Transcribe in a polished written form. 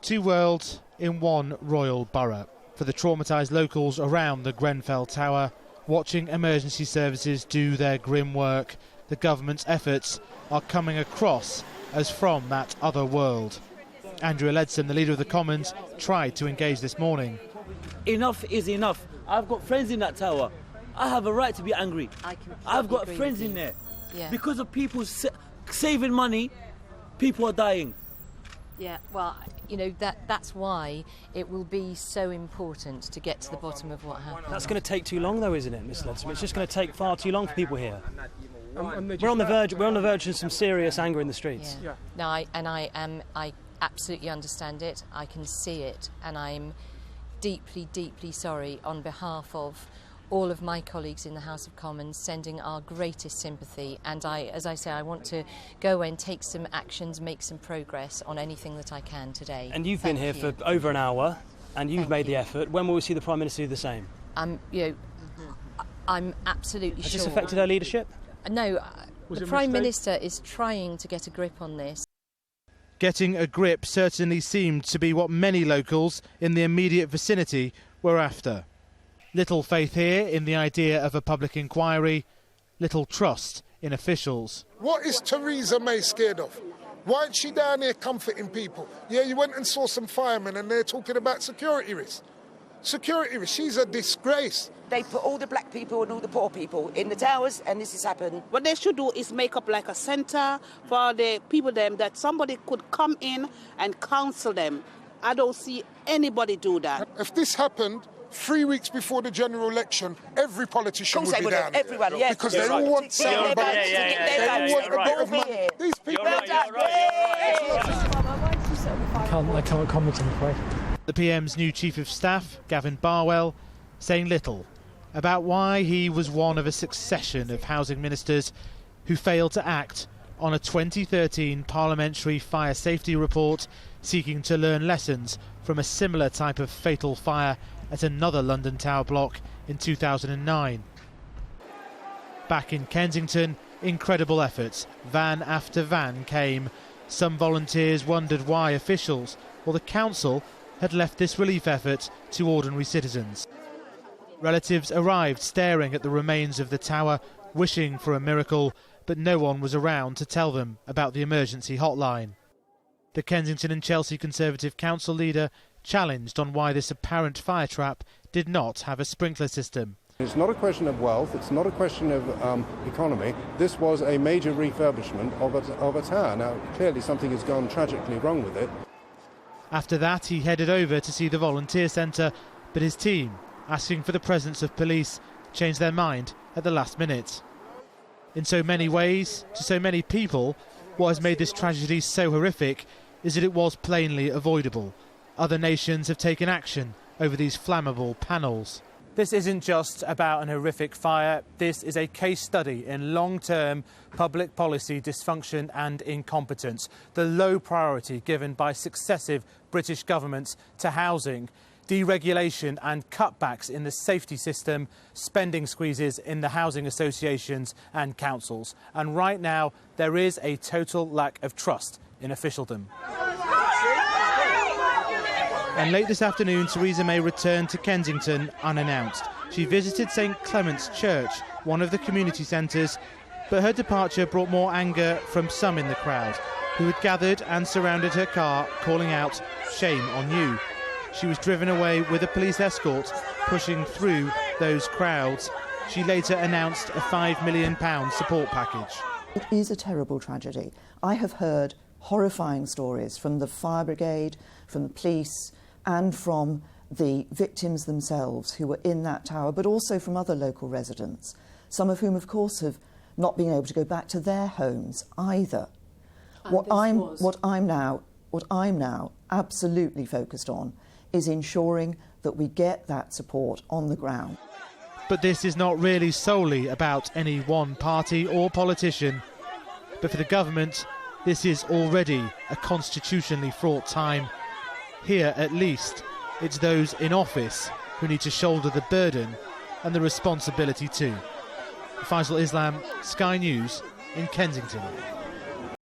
Two worlds in one royal borough. For the traumatised locals around the Grenfell Tower, watching emergency services do their grim work, the government's efforts are coming across as from that other world. Andrew Ledson, the leader of the Commons, tried to engage this morning. Enough is enough. I've got friends in that tower. I have a right to be angry. I've got friends in there. Yeah. Because of people saving money, people are dying. Yeah, well, you know, that's why it will be so important to get to the bottom of what happened. That's going to take too long, though, isn't it, Miss Ledson? It's just going to take far too long for people here. We're on the verge of some serious anger in the streets. Yeah. No, I absolutely understand it. I can see it, and I'm deeply, deeply sorry on behalf of all of my colleagues in the House of Commons, sending our greatest sympathy. And as I say, I want to go and take some actions, make some progress on anything that I can today. And you've been here for over an hour, and you've made the effort. When will we see the Prime Minister do the same? I'm absolutely sure. Has this affected her leadership? No, the Prime Minister is trying to get a grip on this. Getting a grip certainly seemed to be what many locals in the immediate vicinity were after. Little faith here in the idea of a public inquiry, little trust in officials. What is Theresa May scared of? Why isn't she down here comforting people? Yeah, you went and saw some firemen and they're talking about security risks. Security risks, she's a disgrace. They put all the black people and all the poor people in the towers, and this has happened. What they should do is make up like a centre for the people them that somebody could come in and counsel them. I don't see anybody do that. If this happened 3 weeks before the general election, every politician would be down. Everyone, yes. Because they all want sound bites. They all want a bit of money. These people... I can't comment, I'm afraid. The PM's new Chief of Staff, Gavin Barwell, saying little about why he was one of a succession of housing ministers who failed to act on a 2013 parliamentary fire safety report seeking to learn lessons from a similar type of fatal fire at another London tower block in 2009. Back in Kensington, incredible efforts. Van after van came. Some volunteers wondered why officials or the council had left this relief effort to ordinary citizens. Relatives arrived staring at the remains of the tower, wishing for a miracle, but no one was around to tell them about the emergency hotline. The Kensington and Chelsea Conservative Council leader challenged on why this apparent fire trap did not have a sprinkler system. It's not a question of wealth, it's not a question of economy. This was a major refurbishment of a tower. Now, clearly something has gone tragically wrong with it. After that, he headed over to see the volunteer centre, but his team, asking for the presence of police, changed their mind at the last minute. In so many ways, to so many people, what has made this tragedy so horrific is that it was plainly avoidable. Other nations have taken action over these flammable panels. This isn't just about an horrific fire. This is a case study in long-term public policy dysfunction and incompetence. The low priority given by successive British governments to housing, deregulation and cutbacks in the safety system, spending squeezes in the housing associations and councils. And right now, there is a total lack of trust in officialdom. And late this afternoon, Theresa May returned to Kensington unannounced. She visited St Clement's Church, one of the community centres, but her departure brought more anger from some in the crowd, who had gathered and surrounded her car, calling out, "Shame on you." She was driven away with a police escort, pushing through those crowds. She later announced a £5 million support package. It is a terrible tragedy. I have heard horrifying stories from the fire brigade, from the police, and from the victims themselves who were in that tower, but also from other local residents, some of whom, of course, have not been able to go back to their homes either. What I'm now absolutely focused on is ensuring that we get that support on the ground. But this is not really solely about any one party or politician. But for the government, this is already a constitutionally fraught time. Here, at least, it's those in office who need to shoulder the burden and the responsibility too. Faisal Islam, Sky News in Kensington.